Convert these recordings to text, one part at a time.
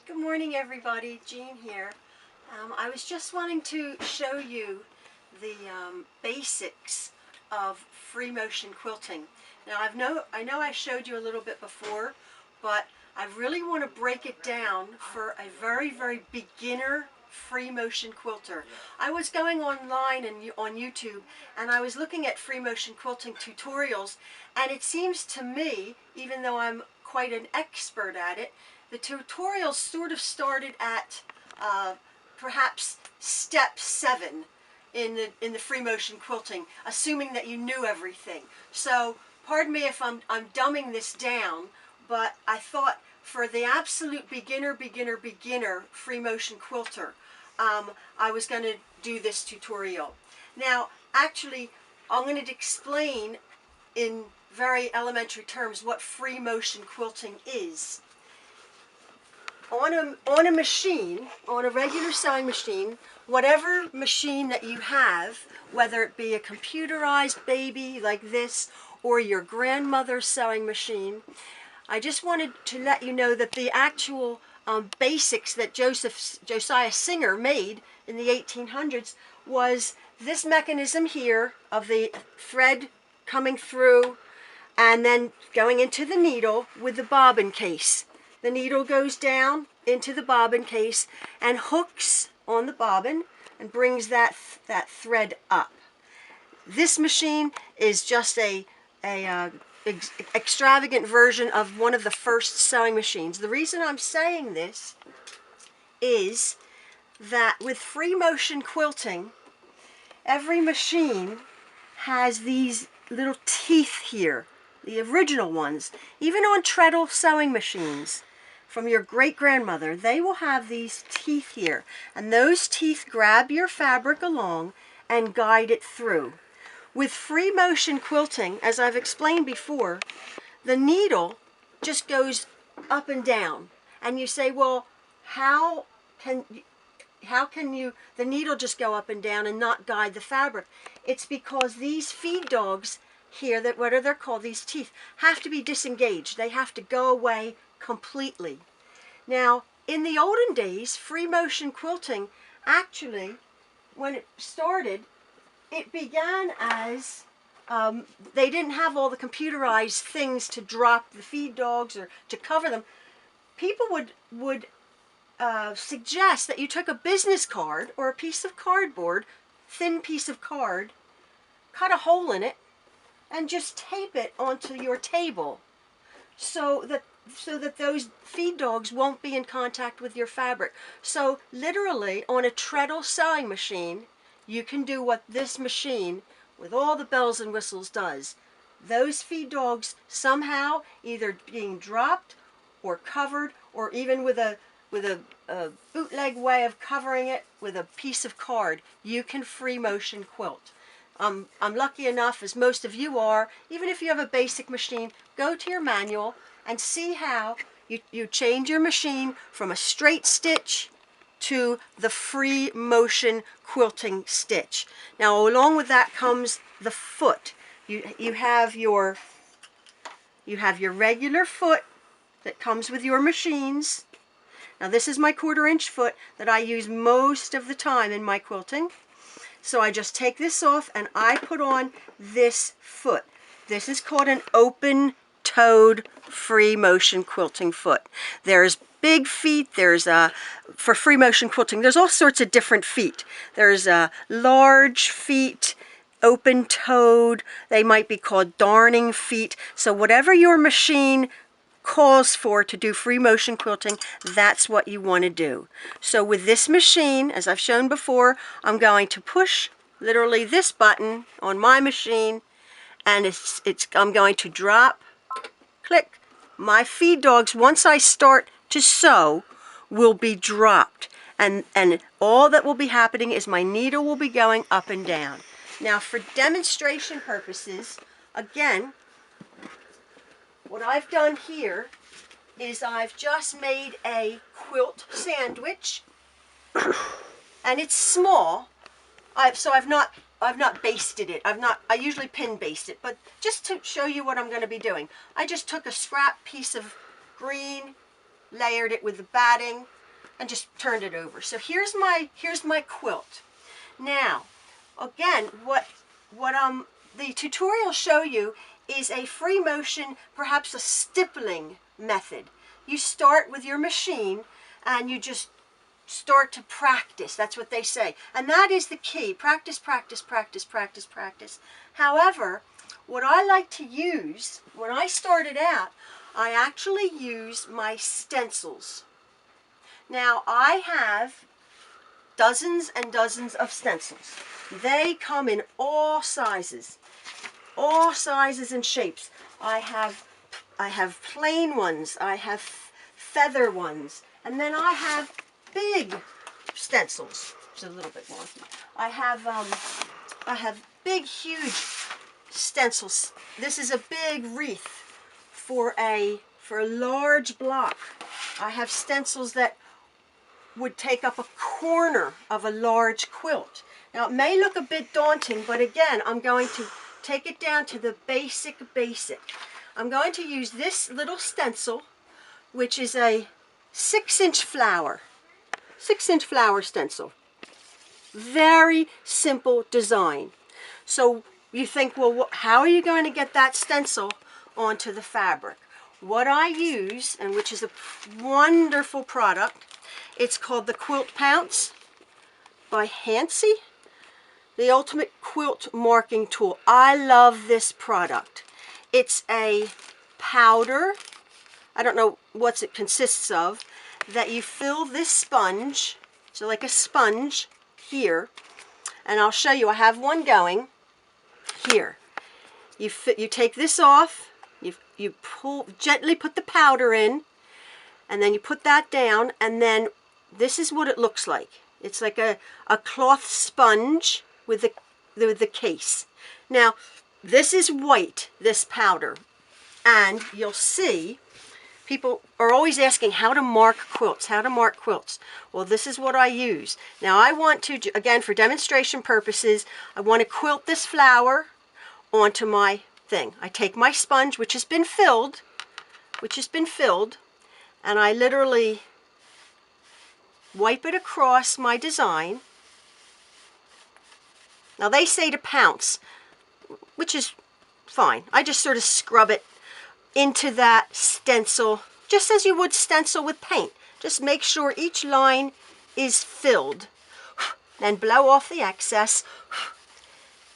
Good morning, everybody. Jean here. I was just wanting to show you the basics of free motion quilting. Now I know I showed you a little bit before, but I really want to break it down for a very beginner free motion quilter. I was going online and on YouTube, and I was looking at free motion quilting tutorials, and it seems to me, even though I'm quite an expert at it, the tutorials sort of started at perhaps step 7 in the free motion quilting, assuming that you knew everything. So pardon me if I'm dumbing this down, but I thought for the absolute beginner free motion quilter, I was going to do this tutorial. Now actually I'm going to explain in very elementary terms what free motion quilting is. On a machine, on a regular sewing machine, whatever machine that you have, whether it be a computerized baby like this or your grandmother's sewing machine, I just wanted to let you know that the actual basics that Josiah Singer made in the 1800s was this mechanism here of the thread coming through and then going into the needle with the bobbin case. The needle goes down into the bobbin case and hooks on the bobbin and brings that thread up. This machine is just a extravagant version of one of the first sewing machines. The reason I'm saying this is that with free motion quilting, every machine has these little teeth here, the original ones. Even on treadle sewing machines from your great-grandmother, they will have these teeth here, and those teeth grab your fabric along and guide it through. With free motion quilting, as I've explained before, the needle just goes up and down, and you say, well, how can the needle just go up and down and not guide the fabric? It's because these feed dogs here, that what are they called, these teeth, have to be disengaged. They have to go away completely. Now, in the olden days, free motion quilting, actually, when it started, it began as they didn't have all the computerized things to drop the feed dogs or to cover them. People would suggest that you took a business card or a piece of cardboard, thin piece of card, cut a hole in it, and just tape it onto your table so that those feed dogs won't be in contact with your fabric. So literally on a treadle sewing machine, you can do what this machine with all the bells and whistles does. Those feed dogs somehow either being dropped or covered, or even with a bootleg way of covering it with a piece of card, you can free motion quilt. I'm lucky enough, as most of you are, even if you have a basic machine, go to your manual and see how you change your machine from a straight stitch to the free motion quilting stitch. Now along with that comes the foot. You have your regular foot that comes with your machines. Now this is my 1/4 inch foot that I use most of the time in my quilting. So I just take this off and I put on this foot. This is called an open-toed free motion quilting foot. There's big feet, there's for free motion quilting, there's all sorts of different feet. There's large feet, open-toed, they might be called darning feet. So whatever your machine calls for to do free motion quilting, that's what you want to do. So with this machine, as I've shown before, I'm going to push literally this button on my machine, and I'm going to drop, click. My feed dogs, once I start to sew, will be dropped, and all that will be happening is my needle will be going up and down. Now for demonstration purposes, again, what I've done here is I've just made a quilt sandwich, and it's small. So I've not basted it. I usually pin baste it, but just to show you what I'm going to be doing, I just took a scrap piece of green, layered it with the batting, and just turned it over. So here's my quilt. Now, again, what the tutorial show you is a free motion, perhaps a stippling method. You start with your machine and you just start to practice. That's what they say. And that is the key. Practice, practice, practice, practice, practice. However, what I like to use, when I started out, I actually use my stencils. Now, I have dozens and dozens of stencils. They come in all sizes and shapes. I have plain ones, I have feather ones, and then I have big stencils. It's a little bit more. I have big, huge stencils. This is a big wreath for a large block. I have stencils that would take up a corner of a large quilt. Now, it may look a bit daunting, but again, I'm going to take it down to the basic. I'm going to use this little stencil, which is a 6-inch flower. 6-inch flower stencil. Very simple design. So you think, well, how are you going to get that stencil onto the fabric? What I use, and which is a wonderful product, it's called the Quilt Pounce by Hancy, the ultimate quilt marking tool. I love this product. It's a powder, I don't know what it consists of, that you fill this sponge, so like a sponge here, and I'll show you, I have one going here. You take this off, you gently put the powder in, and then you put that down, and then this is what it looks like. It's like a cloth sponge with the case. Now, this is white, this powder, and you'll see people are always asking how to mark quilts, Well, this is what I use. Now, I want to, again, for demonstration purposes, I want to quilt this flower onto my thing. I take my sponge, which has been filled, and I literally wipe it across my design. Now, they say to pounce, which is fine. I just sort of scrub it into that stencil, just as you would stencil with paint. Just make sure each line is filled. Then blow off the excess.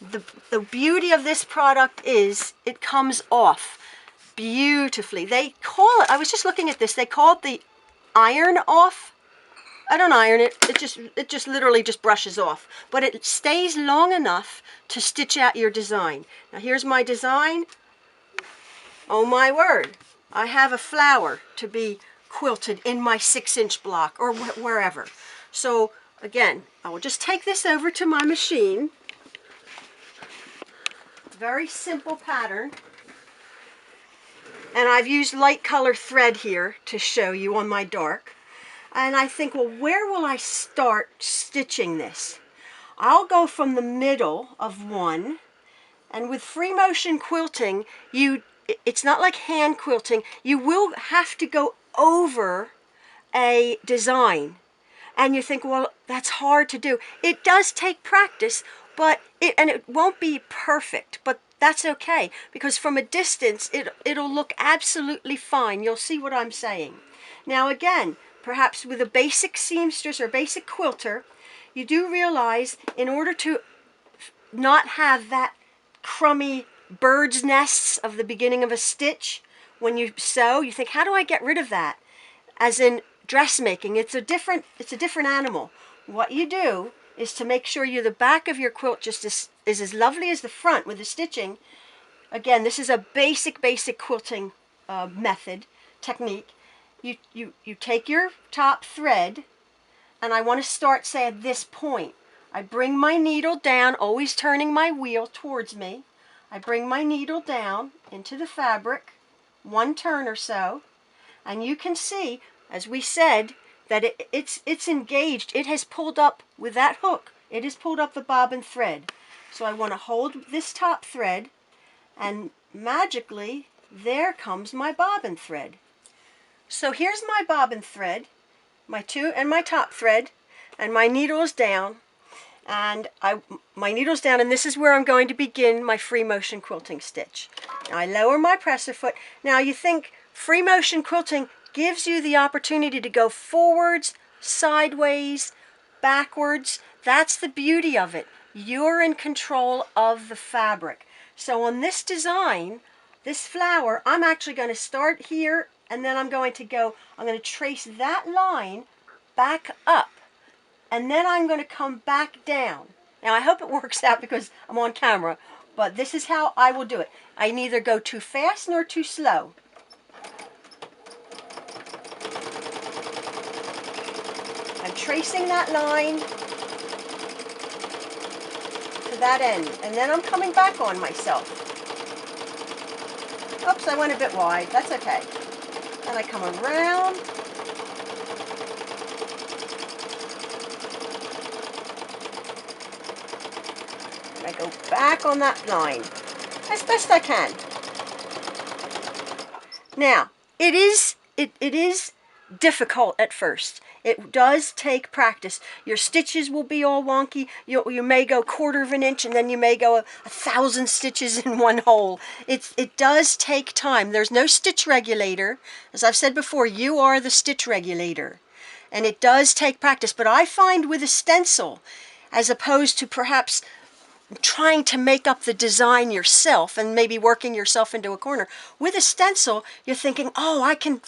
The beauty of this product is it comes off beautifully. They call it, I was just looking at this, they call it the iron off. I don't iron it, it just literally just brushes off. But it stays long enough to stitch out your design. Now here's my design. Oh my word, I have a flower to be quilted in my 6-inch block or wherever. So again, I will just take this over to my machine. Very simple pattern. And I've used light color thread here to show you on my dark. And I think, well, where will I start stitching this? I'll go from the middle of one, and with free motion quilting, it's not like hand quilting. You will have to go over a design. And you think, well, that's hard to do. It does take practice, but it won't be perfect, but that's okay, because from a distance, it'll look absolutely fine. You'll see what I'm saying. Now again, perhaps with a basic seamstress or basic quilter, you do realize in order to not have that crummy bird's nests of the beginning of a stitch, when you sew, you think, how do I get rid of that? As in dressmaking, it's a different animal. What you do is to make sure the back of your quilt just is as lovely as the front with the stitching. Again, this is a basic quilting technique. You take your top thread, and I want to start, say, at this point. I bring my needle down, always turning my wheel towards me. I bring my needle down into the fabric, one turn or so, and you can see, as we said, that it's engaged. It has pulled up with that hook. It has pulled up the bobbin thread. So I want to hold this top thread, and magically, there comes my bobbin thread. So here's my bobbin thread. my top thread, and my needle is down, and my needle's down, and this is where I'm going to begin my free motion quilting stitch. Now I lower my presser foot. Now you think free motion quilting gives you the opportunity to go forwards, sideways, backwards. That's the beauty of it. You're in control of the fabric. So on this design, this flower, I'm actually going to start here, and then I'm going to trace that line back up, and then I'm going to come back down. Now I hope it works out because I'm on camera, but this is how I will do it. I neither go too fast nor too slow. I'm tracing that line to that end, and then I'm coming back on myself. Oops, I went a bit wide. That's okay. Then I come around. And I go back on that line as best I can. Now, it is difficult at first. It does take practice. Your stitches will be all wonky. You may go 1/4 of an inch, and then you may go 1,000 stitches in one hole. It does take time. There's no stitch regulator. As I've said before, you are the stitch regulator. And it does take practice. But I find with a stencil, as opposed to perhaps trying to make up the design yourself and maybe working yourself into a corner, with a stencil you're thinking, oh, I can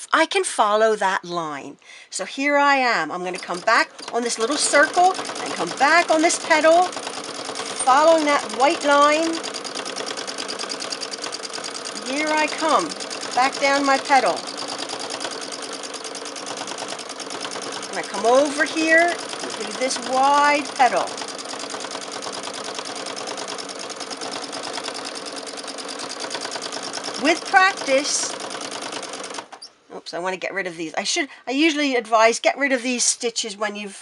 follow that line. So here I am. I'm going to come back on this little circle and come back on this petal, following that white line. Here I come back down my petal, and I come over here to this wide petal. With practice, oops, I want to get rid of these. I usually advise get rid of these stitches when you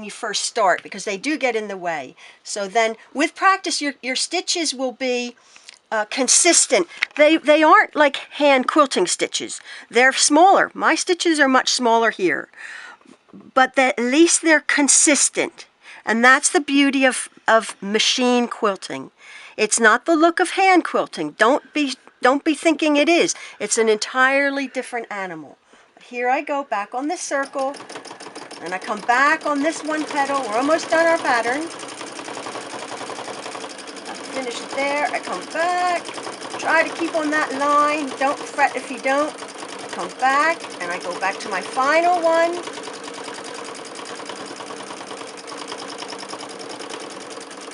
first start, because they do get in the way. So then with practice, your stitches will be consistent. They aren't like hand quilting stitches. They're smaller. My stitches are much smaller here, but at least they're consistent. And that's the beauty of machine quilting. It's not the look of hand quilting. Don't be thinking it is. It's an entirely different animal. Here I go back on this circle, and I come back on this one petal. We're almost done our pattern. I finish it there. I come back. Try to keep on that line. Don't fret if you don't. I come back, and I go back to my final one.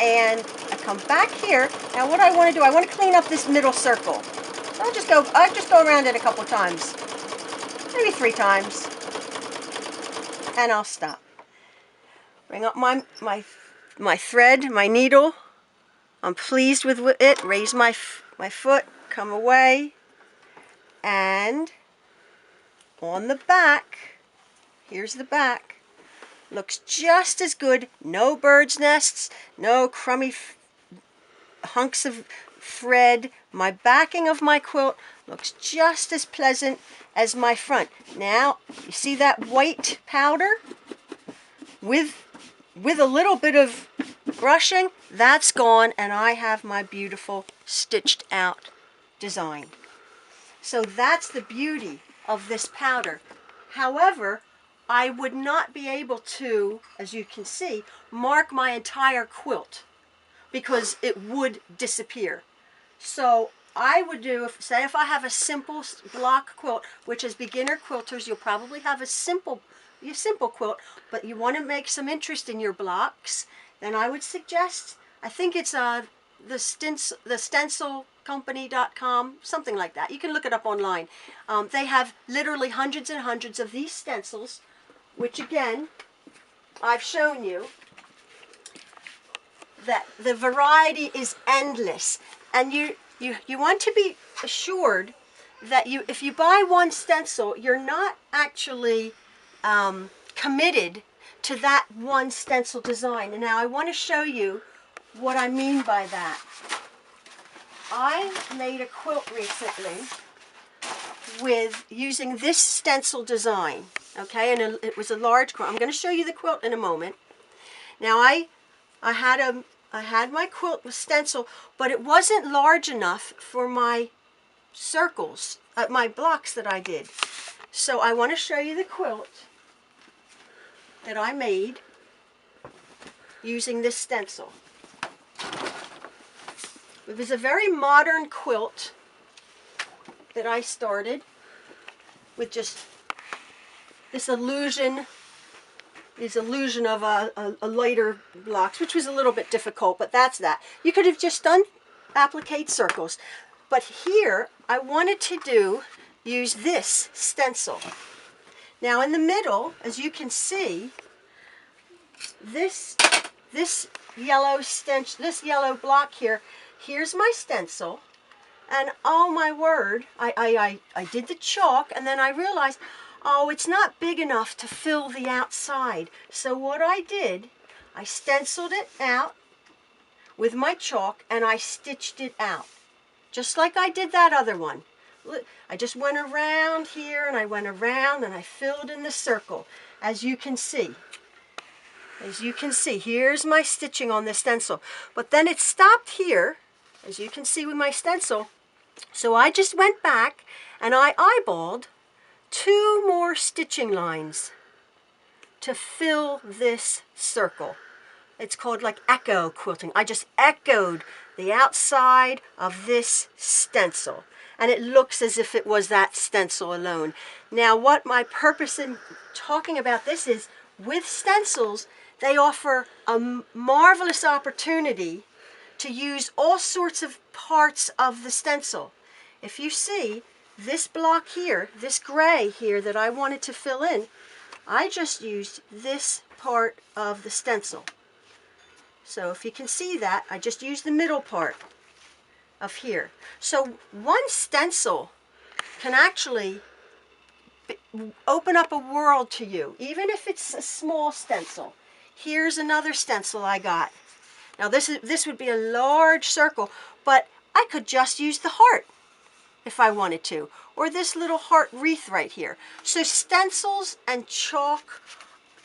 And I come back here. Now what I want to do, I want to clean up this middle circle. So I'll just go around it a couple times, maybe 3 times, and I'll stop. Bring up my thread, my needle. I'm pleased with it. Raise my foot, come away, and on the back, here's the back. Looks just as good. No bird's nests, no crummy hunks of thread. My backing of my quilt looks just as pleasant as my front. Now, you see that white powder? With a little bit of brushing, that's gone, and I have my beautiful stitched out design. So that's the beauty of this powder. However, I would not be able to, as you can see, mark my entire quilt, because it would disappear. So I would do, say if I have a simple block quilt, which as beginner quilters, you'll probably have a simple quilt, but you want to make some interest in your blocks, then I would suggest, I think it's the stencilcompany.com, something like that. You can look it up online. They have literally hundreds and hundreds of these stencils, which again, I've shown you that the variety is endless. And you want to be assured that if you buy one stencil, you're not actually committed to that one stencil design. And now I want to show you what I mean by that. I made a quilt recently with using this stencil design. Okay, and it was a large quilt. I'm going to show you the quilt in a moment. Now I had my quilt with stencil, but it wasn't large enough for my circles, my blocks that I did. So I want to show you the quilt that I made using this stencil. It was a very modern quilt that I started with just this illusion of a lighter blocks, which was a little bit difficult, but that's that. You could have just done applique circles. But here, I wanted to use this stencil. Now in the middle, as you can see, this yellow block here, here's my stencil, and oh my word, I did the chalk, and then I realized, oh, it's not big enough to fill the outside. So what I did, I stenciled it out with my chalk, and I stitched it out, just like I did that other one. Look, I just went around here, and I went around, and I filled in the circle, as you can see. As you can see, here's my stitching on the stencil. But then it stopped here, as you can see with my stencil. So I just went back and I eyeballed 2 more stitching lines to fill this circle. It's called like echo quilting. I just echoed the outside of this stencil, and it looks as if it was that stencil alone. Now what my purpose in talking about this is, with stencils, they offer a marvelous opportunity to use all sorts of parts of the stencil. If you see this block here, this gray here that I wanted to fill in, I just used this part of the stencil. So if you can see that, I just used the middle part of here. So one stencil can actually open up a world to you, even if it's a small stencil. Here's another stencil I got. Now this would be a large circle, but I could just use the heart if I wanted to, or this little heart wreath right here. So stencils and chalk,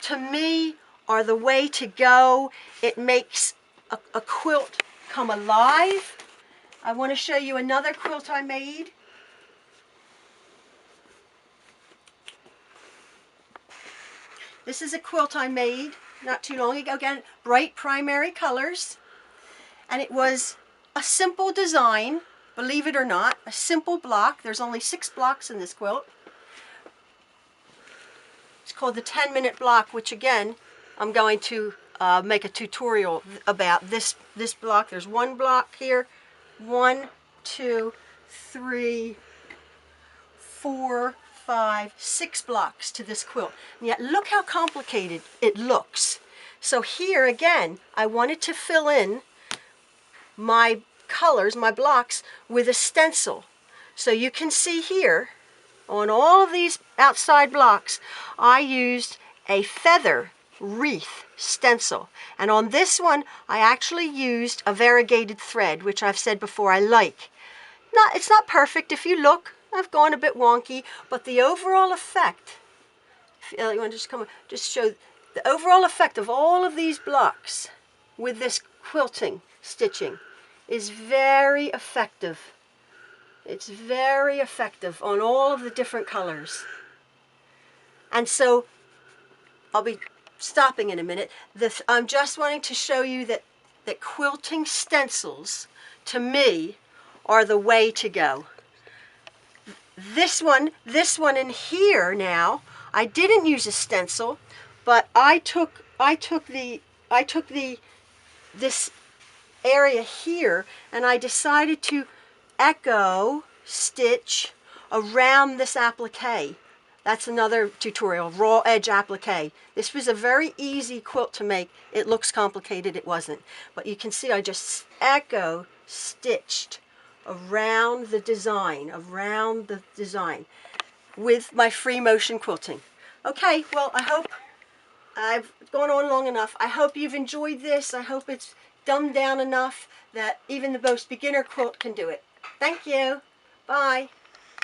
to me, are the way to go. It makes a quilt come alive. I want to show you another quilt I made. This is a quilt I made not too long ago. Again, bright primary colors. And it was a simple design, believe it or not, a simple block. There's only 6 blocks in this quilt. It's called the 10-minute block, which again, I'm going to make a tutorial about this block. There's 1 block here, 1, 2, 3, 4, 5, 6 blocks to this quilt. And yet look how complicated it looks. So here again, I wanted to fill in my colors, my blocks, with a stencil. So you can see here, on all of these outside blocks, I used a feather wreath stencil. And on this one, I actually used a variegated thread, which I've said before I like. It's not perfect. If you look, I've gone a bit wonky, but the overall effect, if Eliot, you want to just come on, just show the overall effect of all of these blocks with this quilting stitching is very effective. It's very effective on all of the different colors. And so I'll be stopping in a minute. I'm just wanting to show you that quilting stencils, to me, are the way to go. This one in here now, I didn't use a stencil, but I took this area here, and I decided to echo stitch around this applique. That's another tutorial, raw edge applique. This was a very easy quilt to make. It looks complicated, it wasn't. But you can see I just echo stitched around the design, with my free motion quilting. Okay, well, I hope I've gone on long enough. I hope you've enjoyed this. I hope it's dumbed down enough that even the most beginner quilt can do it. Thank you. Bye.